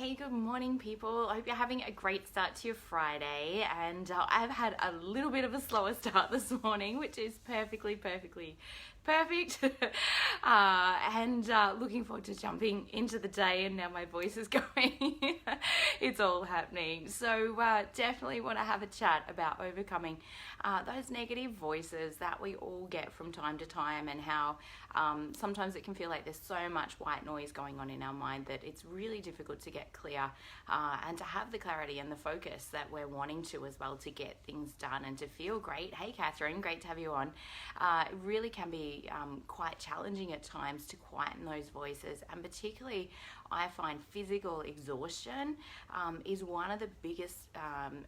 Hey, good morning, people. I hope you're having a great start to your Friday. And I've had a little bit of a slower start this morning, which is perfectly perfect. Looking forward to jumping into the day. And now my voice is going. It's all happening. So definitely want to have a chat about overcoming those negative voices that we all get from time to time, and how sometimes it can feel like there's so much white noise going on in our mind that it's really difficult to get clear and to have the clarity and the focus that we're wanting to as well, to get things done and to feel great. Hey Catherine, great to have you on. It really can be quite challenging at times to quieten those voices, and particularly I find physical exhaustion is one of the biggest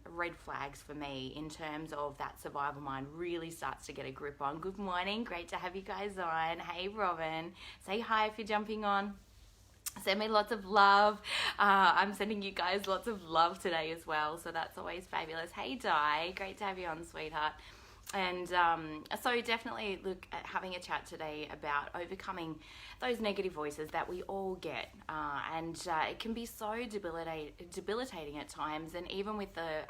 red flags for me in terms of that survival mind really starts to get a grip on. Good morning, great to have you guys on. Hey Robin, say hi if you're jumping on. Send me lots of love. I'm sending you guys lots of love today as well, so that's always fabulous. Hey Di, great to have you on, sweetheart. And so definitely look at having a chat today about overcoming those negative voices that we all get, and it can be so debilitating at times. And even with the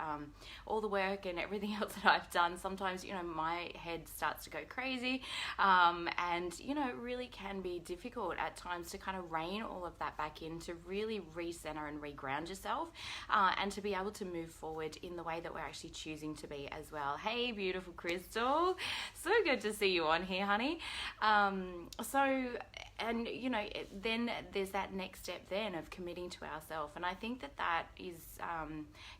all the work and everything else that I've done, sometimes my head starts to go crazy, and it really can be difficult at times to kind of rein all of that back in, to really recenter and reground yourself, and to be able to move forward in the way that we're actually choosing to be as well. Hey beautiful Crystal, so good to see you on here, honey. Then there's that next step then of committing to ourselves, and I think that is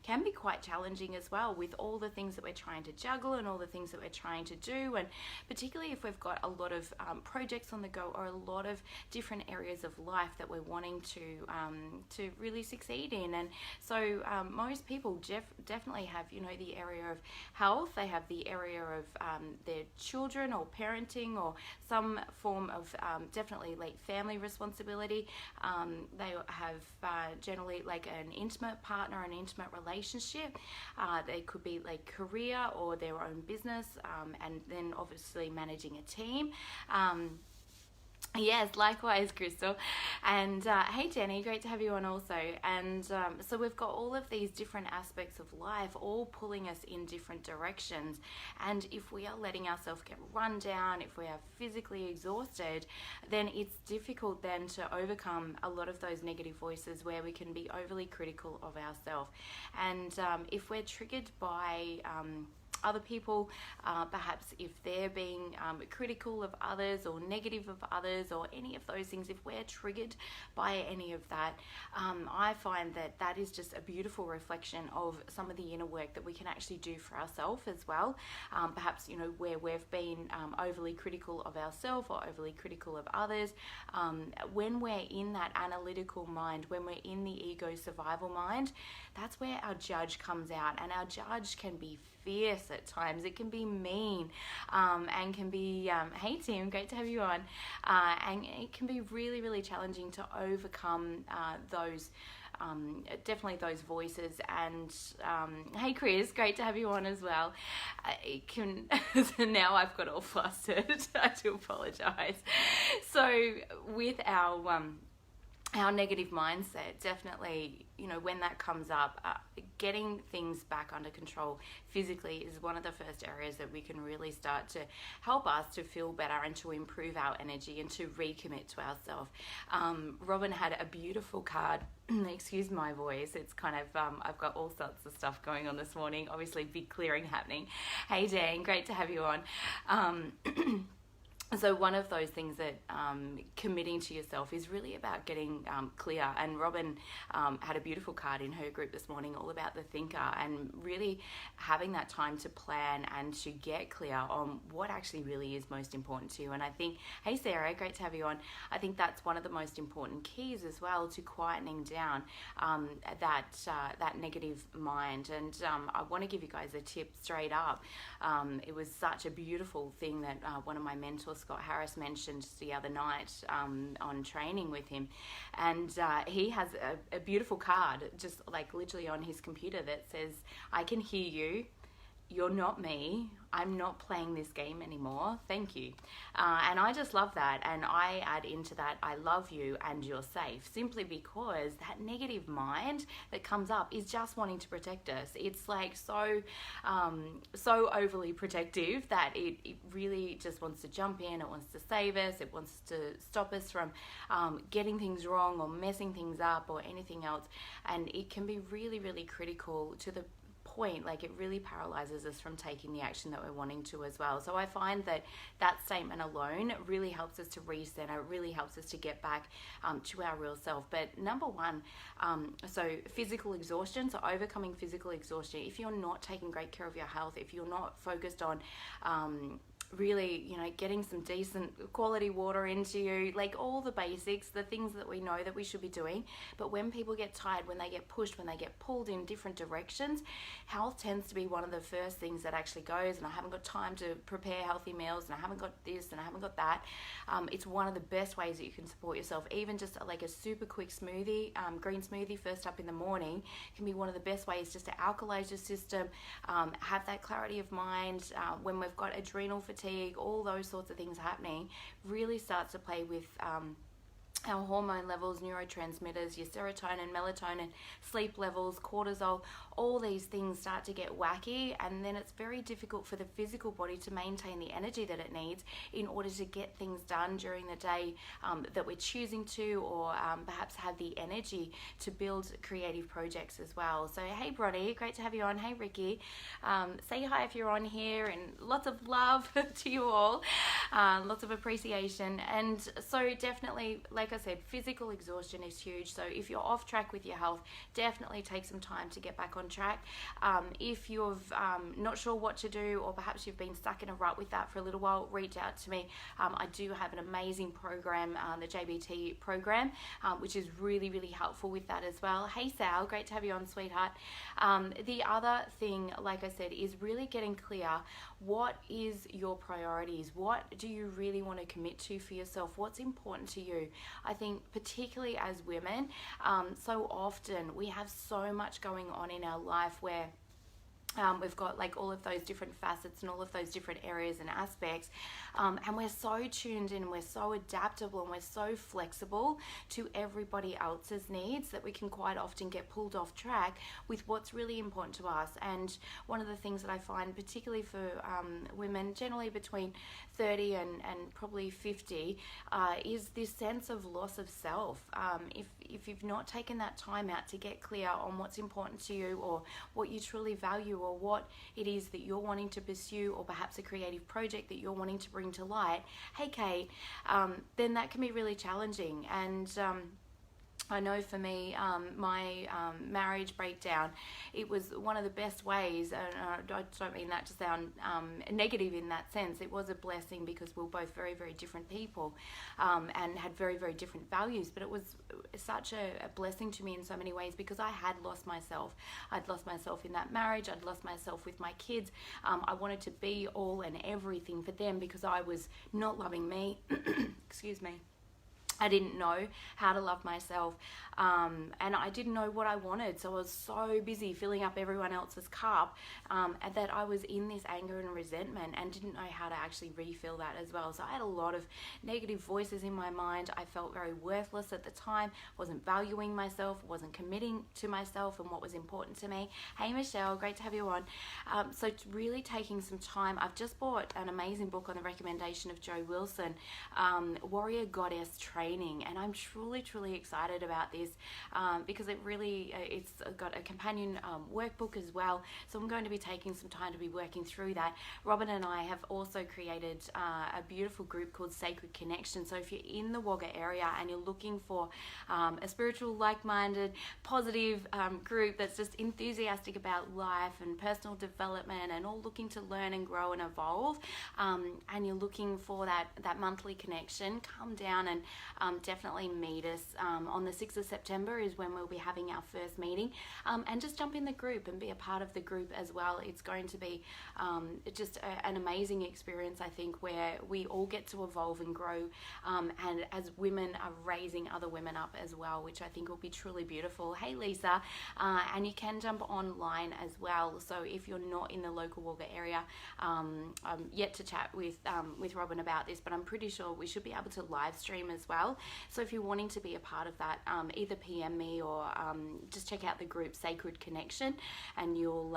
can be quite challenging as well, with all the things that we're trying to juggle and all the things that we're trying to do, and particularly if we've got a lot of projects on the go, or a lot of different areas of life that we're wanting to really succeed in. And so most people definitely have the area of health, they have the area of their children or parenting, or some form of definitely like family responsibility. They have generally like an intimate partner, an intimate relationship. They could be like career or their own business, and then obviously managing a team. Yes, likewise, Crystal. And hey, Jenny, great to have you on also. And so we've got all of these different aspects of life all pulling us in different directions. And if we are letting ourselves get run down, if we are physically exhausted, then it's difficult then to overcome a lot of those negative voices where we can be overly critical of ourselves. And if we're triggered by other people, perhaps if they're being critical of others or negative of others or any of those things, if we're triggered by any of that, I find that is just a beautiful reflection of some of the inner work that we can actually do for ourselves as well. Perhaps, where we've been overly critical of ourselves or overly critical of others. When we're in that analytical mind, when we're in the ego survival mind, that's where our judge comes out, and our judge can be fierce at times. It can be mean, and can be hey Tim, great to have you on, and it can be really, really challenging to overcome those definitely those voices. And hey Chris, great to have you on as well. It can now I've got all flustered. I do apologize. So with our negative mindset, definitely, when that comes up, getting things back under control physically is one of the first areas that we can really start to help us to feel better and to improve our energy and to recommit to ourselves. Robin had a beautiful card. Excuse my voice, it's kind of I've got all sorts of stuff going on this morning, obviously big clearing happening. Hey Dan, great to have you on. So one of those things that committing to yourself is really about getting clear. And Robin had a beautiful card in her group this morning all about the thinker, and really having that time to plan and to get clear on what actually really is most important to you. And I think, hey Sarah, great to have you on. I think that's one of the most important keys as well to quietening down that negative mind. And I want to give you guys a tip straight up. It was such a beautiful thing that one of my mentors, Scott Harris, mentioned the other night on training with him, and he has a beautiful card just like literally on his computer that says, I can hear you, you're not me. I'm not playing this game anymore. Thank you. And I just love that. And I add into that, I love you and you're safe, simply because that negative mind that comes up is just wanting to protect us. It's like so overly protective that it really just wants to jump in. It wants to save us. It wants to stop us from getting things wrong or messing things up or anything else. And it can be really, really critical to the point, like it really paralyzes us from taking the action that we're wanting to as well. So I find that that statement alone really helps us to recenter, really helps us to get back to our real self. But number one, so physical exhaustion, so overcoming physical exhaustion. If you're not taking great care of your health, if you're not focused on really, getting some decent quality water into you, like all the basics, the things that we know that we should be doing. But when people get tired, when they get pushed, when they get pulled in different directions, health tends to be one of the first things that actually goes. And I haven't got time to prepare healthy meals, and I haven't got this, and I haven't got that. It's one of the best ways that you can support yourself. Even just like a super quick smoothie, green smoothie first up in the morning can be one of the best ways just to alkalize your system, have that clarity of mind. When we've got adrenal fatigue, all those sorts of things happening, really starts to play with our hormone levels, neurotransmitters, your serotonin, melatonin, sleep levels, cortisol, all these things start to get wacky, and then it's very difficult for the physical body to maintain the energy that it needs in order to get things done during the day that we're choosing to, or perhaps have the energy to build creative projects as well. So hey Bronnie, great to have you on. Hey Ricky, say hi if you're on here, and lots of love to you all, lots of appreciation. And so definitely, like I said, physical exhaustion is huge. So if you're off track with your health, definitely take some time to get back on track. If you're not sure what to do, or perhaps you've been stuck in a rut with that for a little while, reach out to me. I do have an amazing program, the JBT program, which is really, really helpful with that as well. Hey Sal, great to have you on, sweetheart. The other thing, like I said, is really getting clear. What is your priorities? What do you really want to commit to for yourself? What's important to you? I think particularly as women, so often we have so much going on in our life where we've got like all of those different facets and all of those different areas and aspects, and we're so tuned in, we're so adaptable, and we're so flexible to everybody else's needs that we can quite often get pulled off track with what's really important to us. And one of the things that I find, particularly for women generally between 30 and probably 50, is this sense of loss of self. If you've not taken that time out to get clear on what's important to you, or what you truly value, or what it is that you're wanting to pursue, or perhaps a creative project that you're wanting to bring to light, hey Kate, then that can be really challenging. And I know for me, my marriage breakdown, it was one of the best ways, and I don't mean that to sound negative in that sense. It was a blessing because we were both very, very different people, and had very, very different values, but it was such a blessing to me in so many ways, because I had lost myself. I'd lost myself in that marriage. I'd lost myself with my kids. I wanted to be all and everything for them because I was not loving me. Excuse me. I didn't know how to love myself, and I didn't know what I wanted. So I was so busy filling up everyone else's cup, and that I was in this anger and resentment, and didn't know how to actually refill that as well. So I had a lot of negative voices in my mind. I felt very worthless at the time, wasn't valuing myself, wasn't committing to myself and what was important to me. Hey Michelle, great to have you on. So it's really taking some time. I've just bought an amazing book on the recommendation of Joe Wilson, Warrior Goddess Training, and I'm truly excited about this, because it really, it's got a companion workbook as well, so I'm going to be taking some time to be working through that. Robin and I have also created a beautiful group called Sacred Connection. So if you're in the Wagga area and you're looking for a spiritual, like-minded, positive group that's just enthusiastic about life and personal development, and all looking to learn and grow and evolve, and you're looking for that monthly connection, come down and definitely meet us on the 6th of September is when we'll be having our first meeting, and just jump in the group and be a part of the group as well. It's going to be just an amazing experience, I think, where we all get to evolve and grow, and as women are raising other women up as well, which I think will be truly beautiful. Hey Lisa, and you can jump online as well. So if you're not in the local Wagga area, I'm yet to chat with Robin about this, but I'm pretty sure we should be able to live stream as well. So if you're wanting to be a part of that, either PM me or just check out the group Sacred Connection, and you'll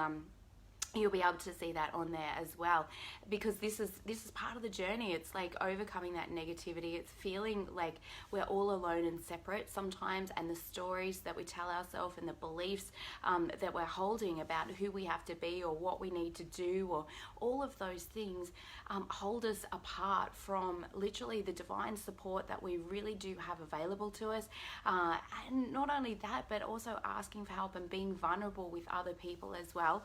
be able to see that on there as well, because this is part of the journey. It's like overcoming that negativity. It's feeling like we're all alone and separate sometimes, and the stories that we tell ourselves and the beliefs that we're holding about who we have to be or what we need to do, or all of those things hold us apart from literally the divine support that we really do have available to us. And not only that, but also asking for help and being vulnerable with other people as well.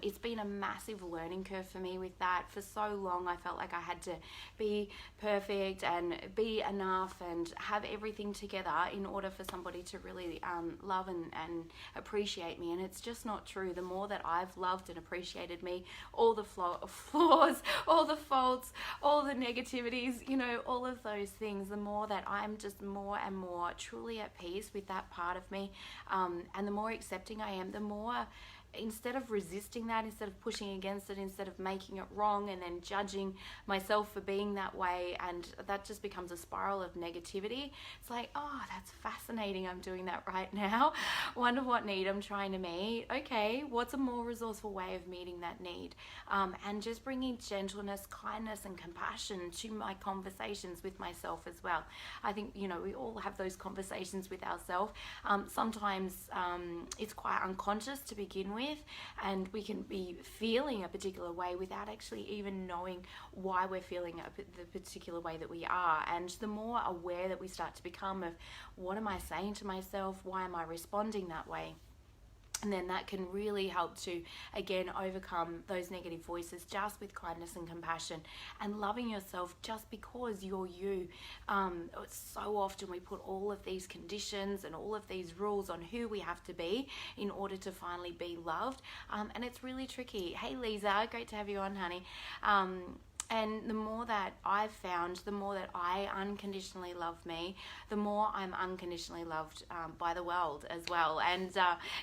It's been a massive learning curve for me with that. For so long I felt like I had to be perfect and be enough and have everything together in order for somebody to really love and appreciate me, and it's just not true. The more that I've loved and appreciated me, all the flaws, all the faults, all the negativities, you know, all of those things, the more that I'm just more and more truly at peace with that part of me, and the more accepting I am, the more, instead of resisting that, instead of pushing against it, instead of making it wrong and then judging myself for being that way, and that just becomes a spiral of negativity. It's like, oh, that's fascinating, I'm doing that right now. Wonder what need I'm trying to meet. Okay, what's a more resourceful way of meeting that need? And just bringing gentleness, kindness and compassion to my conversations with myself as well. I think, you know, we all have those conversations with ourselves. Sometimes it's quite unconscious to begin with, and we can be feeling a particular way without actually even knowing why we're feeling the particular way that we are. And the more aware that we start to become of what am I saying to myself, why am I responding that way, and then that can really help to, again, overcome those negative voices just with kindness and compassion and loving yourself just because you're you. So often we put all of these conditions and all of these rules on who we have to be in order to finally be loved. And it's really tricky. Hey, Lisa, great to have you on, honey. And the more that I've found, the more that I unconditionally love me, the more I'm unconditionally loved by the world as well. And,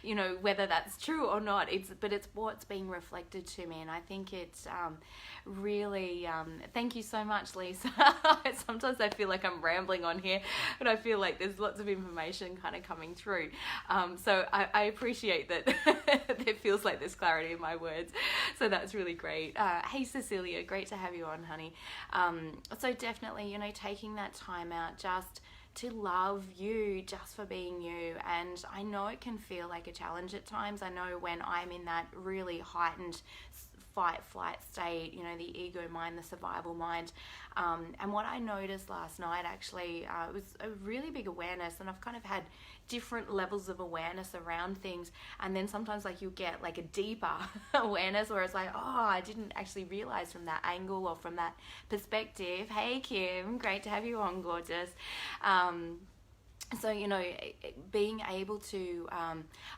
you know, whether that's true or not, it's what's being reflected to me. And I think it's really, thank you so much, Lisa. Sometimes I feel like I'm rambling on here, but I feel like there's lots of information kind of coming through. So I appreciate that it feels like there's clarity in my words. So that's really great. Hey, Cecilia, great to have you on, honey. So definitely, you know, taking that time out just to love you just for being you. And I know it can feel like a challenge at times. I know when I'm in that really heightened fight flight state, you know, the ego mind, the survival mind, and what I noticed last night actually was a really big awareness, and I've kind of had different levels of awareness around things, and then sometimes like you get like a deeper awareness where it's like, oh, I didn't actually realize from that angle or from that perspective. Hey Kim, great to have you on, gorgeous. So, you know, being able to,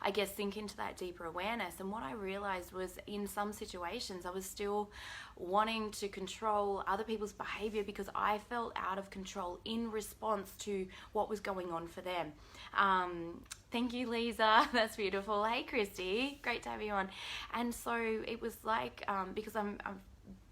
I guess, sink into that deeper awareness. And what I realized was in some situations, I was still wanting to control other people's behavior because I felt out of control in response to what was going on for them. Thank you, Lisa. That's beautiful. Hey, Christy. Great to have you on. And so it was like, because I've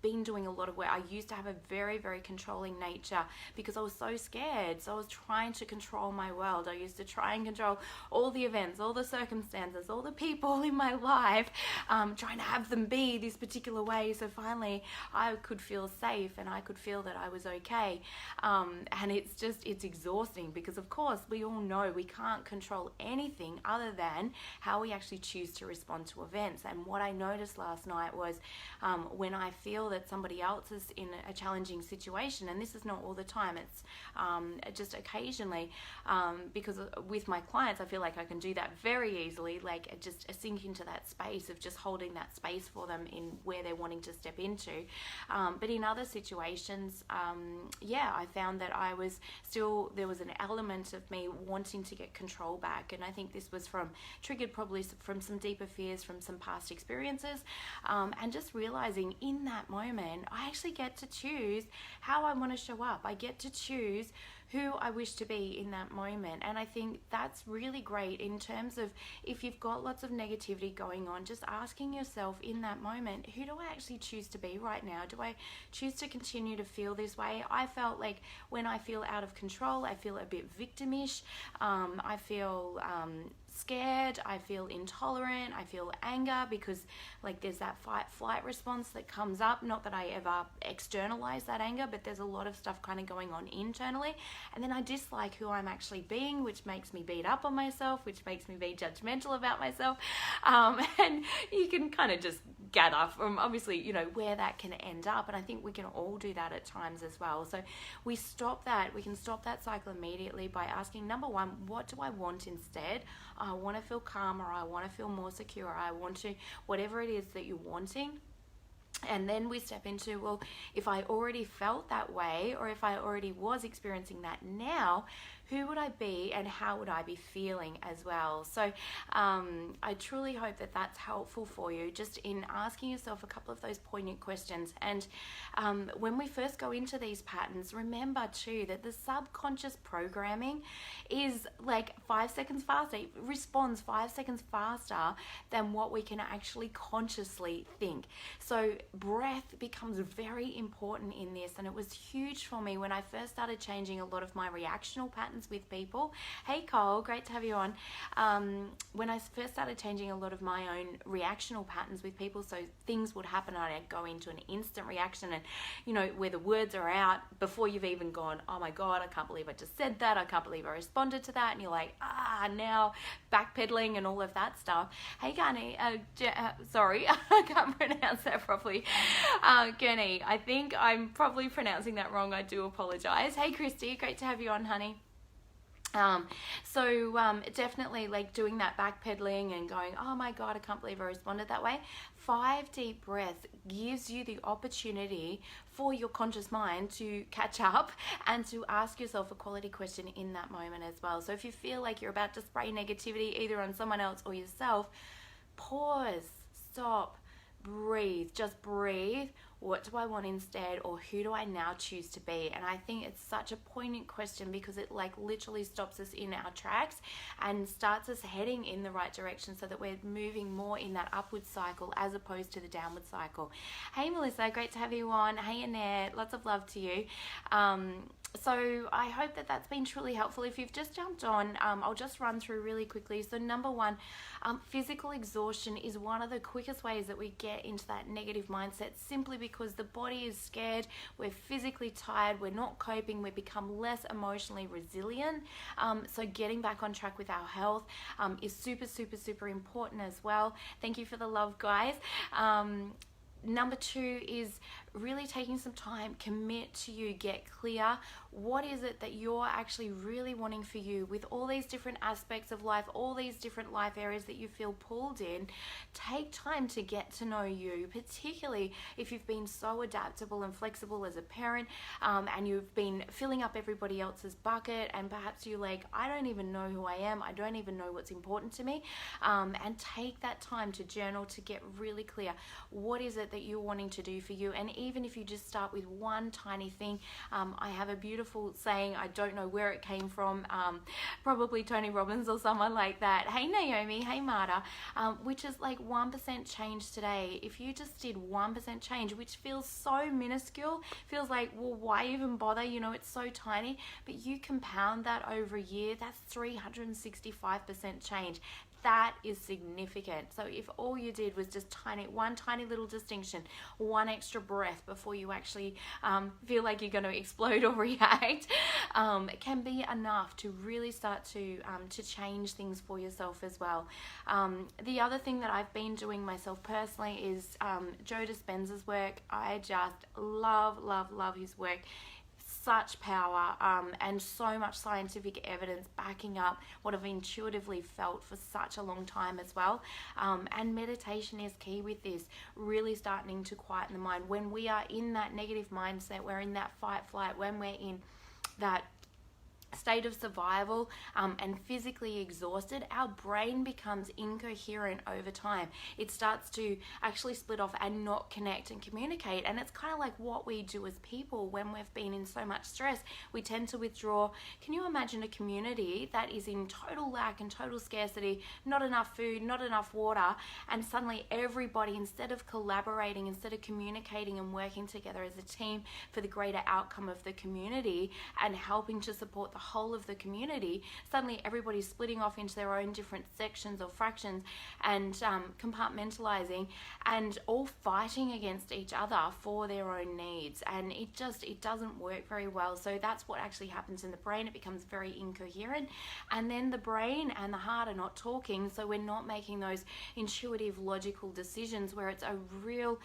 been doing a lot of work. I used to have a very, very controlling nature because I was so scared. So I was trying to control my world. I used to try and control all the events, all the circumstances, all the people in my life, trying to have them be this particular way. So finally I could feel safe and I could feel that I was okay. And it's exhausting because of course we all know we can't control anything other than how we actually choose to respond to events. And what I noticed last night was when I feel feel that somebody else is in a challenging situation, and this is not all the time, it's just occasionally, because with my clients I feel like I can do that very easily, like just sink into that space of just holding that space for them in where they're wanting to step into. But in other situations, I found that there was an element of me wanting to get control back, and I think this was triggered probably from some deeper fears from some past experiences, and just realizing in that moment I actually get to choose how I want to show up. I get to choose who I wish to be in that moment. And I think that's really great in terms of if you've got lots of negativity going on, just asking yourself in that moment, who do I actually choose to be right now? Do I choose to continue to feel this way? I felt like when I feel out of control, I feel a bit victimish. I feel scared, I feel intolerant, I feel anger, because like there's that fight-flight response that comes up. Not that I ever externalize that anger, but there's a lot of stuff kind of going on internally. And then I dislike who I'm actually being, which makes me beat up on myself, which makes me be judgmental about myself. And you can kind of just gather from obviously, where that can end up. And I think we can all do that at times as well. So we can stop that cycle immediately by asking, number one, what do I want instead? I want to feel calmer, I want to feel more secure, I want to, whatever it is that you're wanting. And then we step into, well, if I already felt that way, or if I already was experiencing that now, who would I be and how would I be feeling as well? So I truly hope that that's helpful for you, just in asking yourself a couple of those poignant questions. And when we first go into these patterns, remember too that the subconscious programming is like 5 seconds faster. It responds 5 seconds faster than what we can actually consciously think. So breath becomes very important in this, and it was huge for me when I first started changing a lot of my reactional patterns with people. Hey Cole, great to have you on. When I first started changing a lot of my own reactional patterns with people, so things would happen and I'd go into an instant reaction, and where the words are out before you've even gone, oh my God, I can't believe I just said that, I can't believe I responded to that, and you're like, now backpedaling and all of that stuff. Hey Gurney, sorry, I can't pronounce that properly. Gurney, I think I'm probably pronouncing that wrong, I do apologize. Hey Christy, great to have you on, honey. Definitely like doing that backpedaling and going, oh my God, I can't believe I responded that way. 5 deep breaths gives you the opportunity for your conscious mind to catch up and to ask yourself a quality question in that moment as well. So if you feel like you're about to spray negativity either on someone else or yourself, pause, stop, breathe, just breathe. What do I want instead, or who do I now choose to be? And I think it's such a poignant question because it like literally stops us in our tracks and starts us heading in the right direction so that we're moving more in that upward cycle as opposed to the downward cycle. Hey Melissa, great to have you on. Hey Annette, lots of love to you. So I hope that that's been truly helpful. If you've just jumped on, I'll just run through really quickly. So number one, physical exhaustion is one of the quickest ways that we get into that negative mindset, simply because the body is scared, we're physically tired, we're not coping, we become less emotionally resilient. So getting back on track with our health is super, super, super important as well. Thank you for the love, guys. Number two is really taking some time, commit to you, get clear. What is it that you're actually really wanting for you with all these different aspects of life, all these different life areas that you feel pulled in? Take time to get to know you, particularly if you've been so adaptable and flexible as a parent, and you've been filling up everybody else's bucket, and perhaps you're like, I don't even know who I am, I don't even know what's important to me, and take that time to journal, to get really clear. What is it that you're wanting to do for you? And even if you just start with one tiny thing, I have a beautiful saying, I don't know where it came from, probably Tony Robbins or someone like that. Hey Naomi, hey Marta, which is like 1% change today. If you just did 1% change, which feels so minuscule, feels like, well, why even bother? It's so tiny, but you compound that over a year, that's 365% change. That is significant. So if all you did was just one tiny little distinction, one extra breath, breath before you actually feel like you're going to explode or react, can be enough to really start to change things for yourself as well. The other thing that I've been doing myself personally is Joe Dispenza's work. I just love his work. Such power and so much scientific evidence backing up what I've intuitively felt for such a long time as well. And meditation is key with this, really starting to quieten the mind. When we are in that negative mindset, we're in that fight flight, when we're in that state of survival and physically exhausted, our brain becomes incoherent over time. It starts to actually split off and not connect and communicate. And it's kind of like what we do as people when we've been in so much stress. We tend to withdraw. Can you imagine a community that is in total lack and total scarcity, not enough food, not enough water, and suddenly everybody, instead of collaborating, instead of communicating and working together as a team for the greater outcome of the community and helping to support the whole of the community, suddenly everybody's splitting off into their own different sections or fractions and compartmentalizing and all fighting against each other for their own needs. And it doesn't work very well. So that's what actually happens in the brain. It becomes very incoherent, and then the brain and the heart are not talking, so we're not making those intuitive logical decisions where it's a real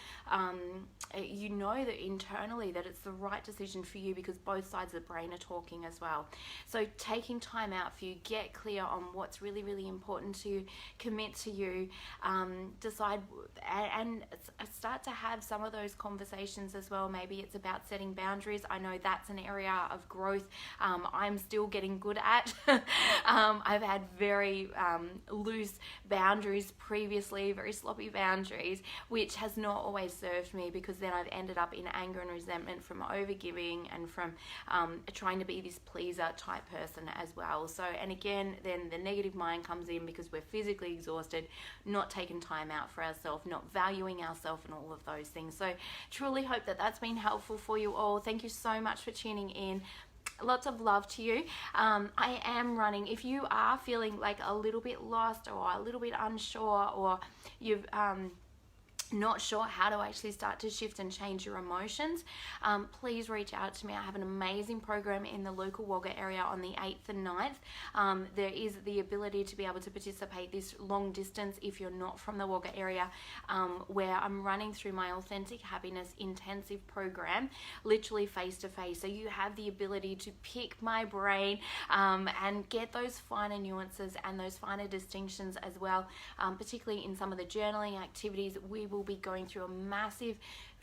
you know that internally that it's the right decision for you because both sides of the brain are talking as well. So taking time out for you, get clear on what's really, really important to you, commit to you, decide and start to have some of those conversations as well. Maybe it's about setting boundaries. I know that's an area of growth I'm still getting good at. I've had very loose boundaries previously, very sloppy boundaries, which has not always served me because then I've ended up in anger and resentment from overgiving and from trying to be this pleaser type person as well. So, and again, then the negative mind comes in because we're physically exhausted, not taking time out for ourselves, not valuing ourselves and all of those things. So truly hope that that's been helpful for you all. Thank you so much for tuning in. Lots of love to you. I am running. If you are feeling like a little bit lost or a little bit unsure, or you've not sure how to actually start to shift and change your emotions, please reach out to me. I have an amazing program in the local Wagga area on the 8th and 9th. There is the ability to be able to participate this long distance if you're not from the Wagga area, where I'm running through my Authentic Happiness intensive program, literally face to face. So you have the ability to pick my brain and get those finer nuances and those finer distinctions as well, particularly in some of the journaling activities. We will be going through a massive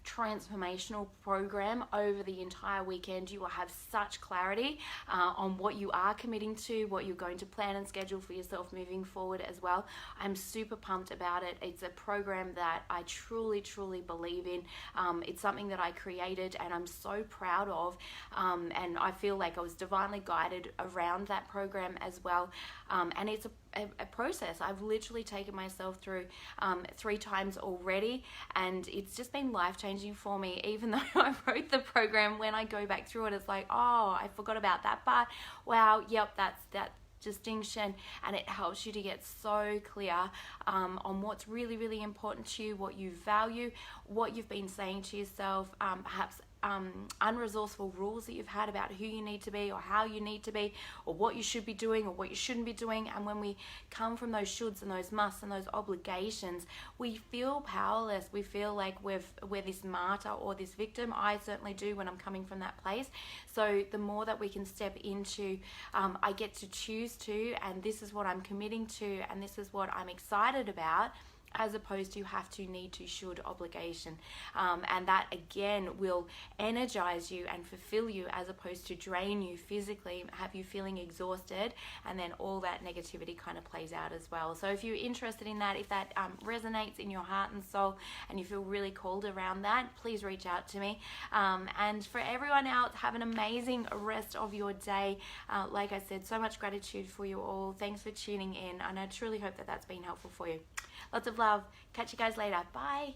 transformational program over the entire weekend. You will have such clarity on what you are committing to, what you're going to plan and schedule for yourself moving forward as well. I'm super pumped about it. It's a program that I truly believe in. It's something that I created and I'm so proud of, and I feel like I was divinely guided around that program as well. And it's a process I've literally taken myself through 3 times already, and it's just been life-changing for me. Even though I wrote the program, when I go back through it, it's like, oh, I forgot about that part. Wow, yep, that's that distinction, and it helps you to get so clear on what's really important to you, what you value, what you've been saying to yourself, perhaps unresourceful rules that you've had about who you need to be or how you need to be or what you should be doing or what you shouldn't be doing. And when we come from those shoulds and those musts and those obligations, we feel powerless. We feel like we're this martyr or this victim. I certainly do when I'm coming from that place. So the more that we can step into, I get to choose to, and this is what I'm committing to, and this is what I'm excited about, as opposed to have to, need to, should, obligation. And that again will energize you and fulfill you as opposed to drain you physically, have you feeling exhausted, and then all that negativity kind of plays out as well. So if you're interested in that, if that resonates in your heart and soul and you feel really called around that, please reach out to me. And for everyone else, have an amazing rest of your day. Like I said, so much gratitude for you all. Thanks for tuning in, and I truly hope that that's been helpful for you. Lots of love. Catch you guys later. Bye.